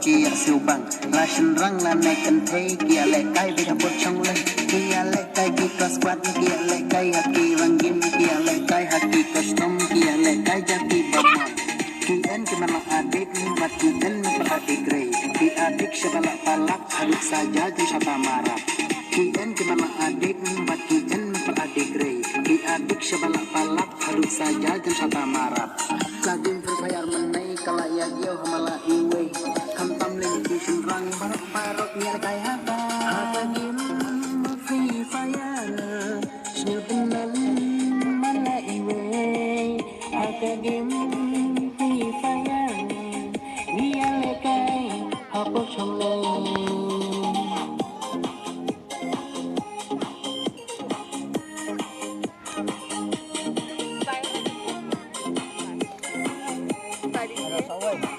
kia siêu bằng là chân răng là này cần thấy kia lại cay vì thằng bột trong lên kia lại cay vì có squat kia lại cay hạt kỳ răng gim kia lại cay hạt kỳ custom kia lại cay jati bama kian kemana adik buat kian adik grey ki adik sebala palak aduk saja di sapa marah kian kemana adik buat kian adik grey ki adik sebala palak aduk saja di sapa marah laging berbayar menai kalaya yo hamala iwe hantam ling di sunrang barok niar kay hata gim free fire snil benan mana iwe gim free fire niar lekay hapo chole Ada sawah.